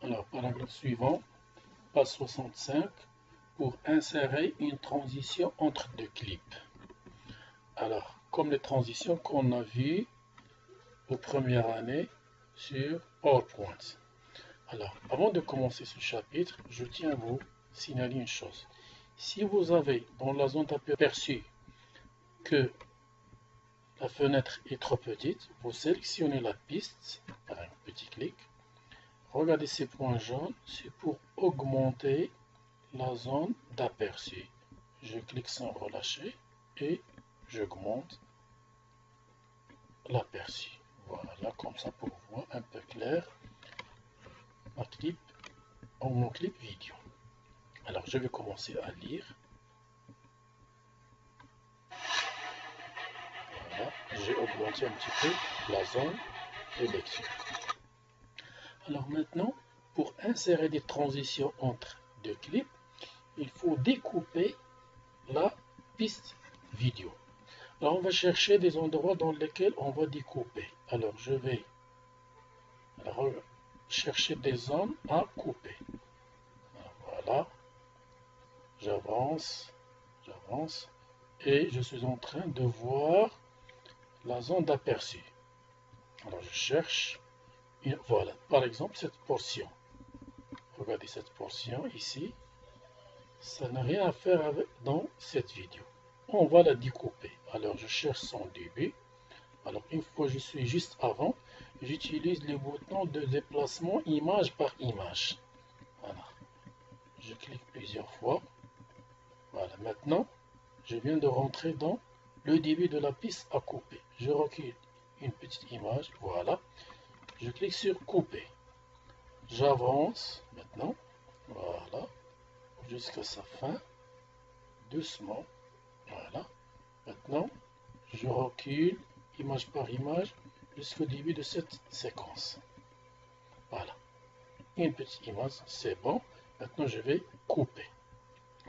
Alors, paragraphe suivant, page 65, pour insérer une transition entre deux clips. Alors, comme les transitions qu'on a vues aux premières années sur PowerPoint. Alors, avant de commencer ce chapitre, je tiens à vous signaler une chose. Si vous avez dans la zone d'aperçu que la fenêtre est trop petite, vous sélectionnez la piste par un petit clic. Regardez ces points jaunes, c'est pour augmenter la zone d'aperçu. Je clique sans relâcher et j'augmente l'aperçu. Voilà, comme ça pour voir un peu clair mon clip vidéo. Alors je vais commencer à lire. Voilà, j'ai augmenté un petit peu la zone de lecture. Alors maintenant, pour insérer des transitions entre deux clips, il faut découper la piste vidéo. Alors on va chercher des endroits dans lesquels on va découper. Alors je vais chercher des zones à couper. Voilà, j'avance, et je suis en train de voir la zone d'aperçu. Alors je cherche, voilà, par exemple cette portion. Regardez cette portion ici, ça n'a rien à faire avec dans cette vidéo. On va la découper. Alors je cherche son début. Alors une fois que je suis juste avant, j'utilise le bouton de déplacement image par image. Voilà. Je clique plusieurs fois. Voilà, maintenant je viens de rentrer dans le début de la piste à couper. Je recule une petite image, voilà. Je clique sur couper. J'avance maintenant, voilà, jusqu'à sa fin, doucement, voilà. Maintenant, je recule image par image jusqu'au début de cette séquence. Voilà, une petite image, c'est bon. Maintenant, je vais couper.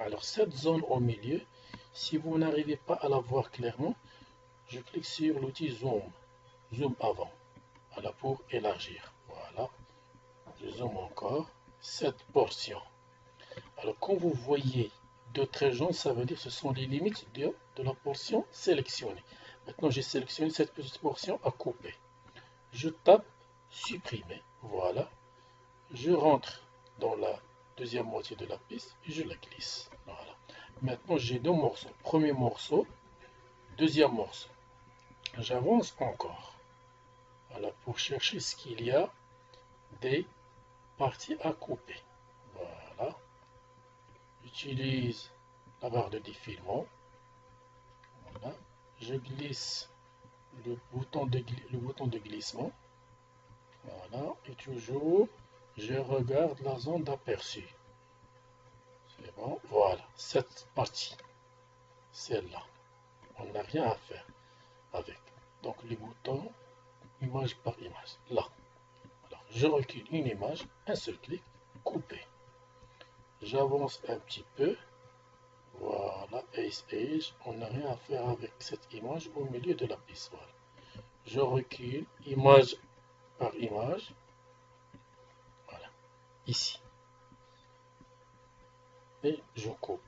Alors, cette zone au milieu, si vous n'arrivez pas à la voir clairement, je clique sur l'outil Zoom, Zoom avant, voilà, pour élargir. Voilà, je zoome encore cette portion. Alors, quand vous voyez deux traits jaunes, ça veut dire que ce sont les limites de la portion sélectionnée. Maintenant, j'ai sélectionné cette petite portion à couper. Je tape supprimer. Voilà. Je rentre dans la deuxième moitié de la piste et je la glisse. Voilà. Maintenant, j'ai deux morceaux. Premier morceau, deuxième morceau. J'avance encore. Voilà, pour chercher ce qu'il y a des parties à couper. Voilà. J'utilise la barre de défilement. Voilà. Je glisse le bouton de glissement. Voilà. Et toujours, je regarde la zone d'aperçu. C'est bon. Voilà. Cette partie, celle-là, on n'a rien à faire avec. Donc, les boutons, image par image. Là. Alors, je recule une image, un seul clic, couper. J'avance un petit peu. Voilà, Ace Age, on n'a rien à faire avec cette image au milieu de la piste. Voilà. Je recule, image par image. Voilà, ici. Et je coupe.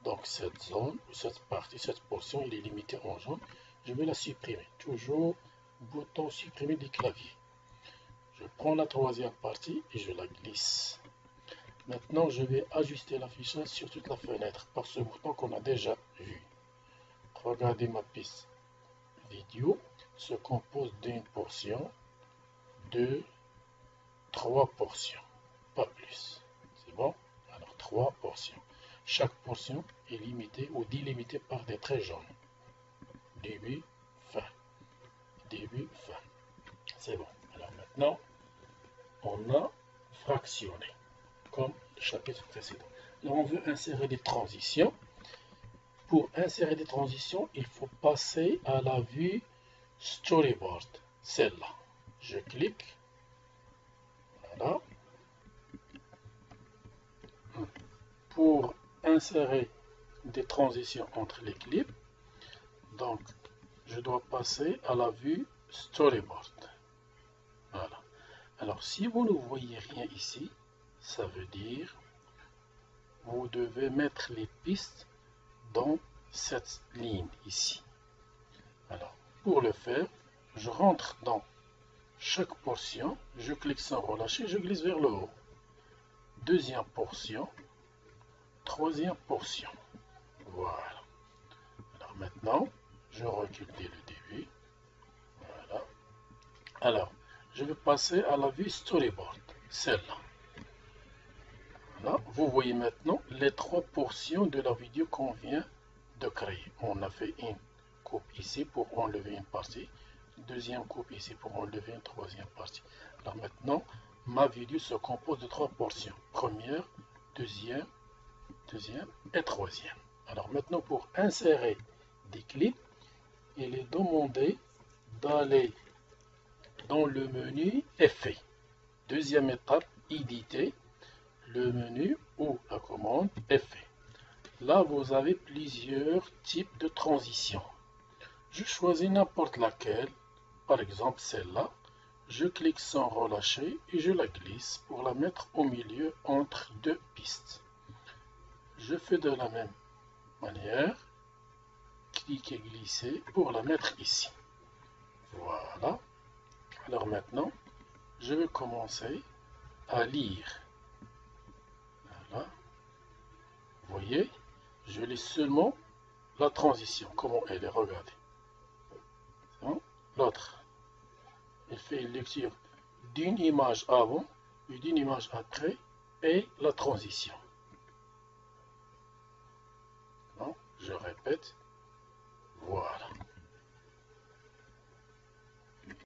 Donc cette zone, cette partie, cette portion, il est limité en jaune. Je vais la supprimer. Toujours bouton supprimer du clavier. Je prends la troisième partie et je la glisse. Maintenant, je vais ajuster l'affichage sur toute la fenêtre par ce bouton qu'on a déjà vu. Regardez ma piste vidéo se compose d'une portion, deux, trois portions, pas plus. C'est bon? Alors, trois portions. Chaque portion est limitée ou délimitée par des traits jaunes. Début, fin. Début, fin. C'est bon. Alors maintenant, on a fractionné, comme le chapitre précédent. Là, on veut insérer des transitions. Pour insérer des transitions, il faut passer à la vue Storyboard. Celle-là. Je clique. Voilà. Pour insérer des transitions entre les clips, donc je dois passer à la vue Storyboard. Voilà. Alors, si vous ne voyez rien ici, ça veut dire vous devez mettre les pistes dans cette ligne ici. Alors, pour le faire, je rentre dans chaque portion, je clique sans relâcher, je glisse vers le haut. Deuxième portion, troisième portion. Voilà. Alors maintenant, je recule dès le début. Voilà. Alors, je vais passer à la vue storyboard, celle-là. Voilà. Vous voyez maintenant les trois portions de la vidéo qu'on vient de créer. On a fait une coupe ici pour enlever une partie. Deuxième coupe ici pour enlever une troisième partie. Alors maintenant, ma vidéo se compose de trois portions. Première, deuxième et troisième. Alors maintenant, pour insérer des clips, il est demandé d'aller dans le menu Effets. Deuxième étape, éditer le menu ou la commande Effets. Là, vous avez plusieurs types de transitions. Je choisis n'importe laquelle. Par exemple, celle-là, je clique sans relâcher et je la glisse pour la mettre au milieu entre deux pistes. Je fais de la même manière, clique et glisser pour la mettre ici. Voilà. Alors maintenant, je vais commencer à lire. Voilà. Vous voyez, je lis seulement la transition, comment elle est, regardez. L'autre. Il fait une lecture d'une image avant et d'une image après et la transition. Non, je répète, voilà.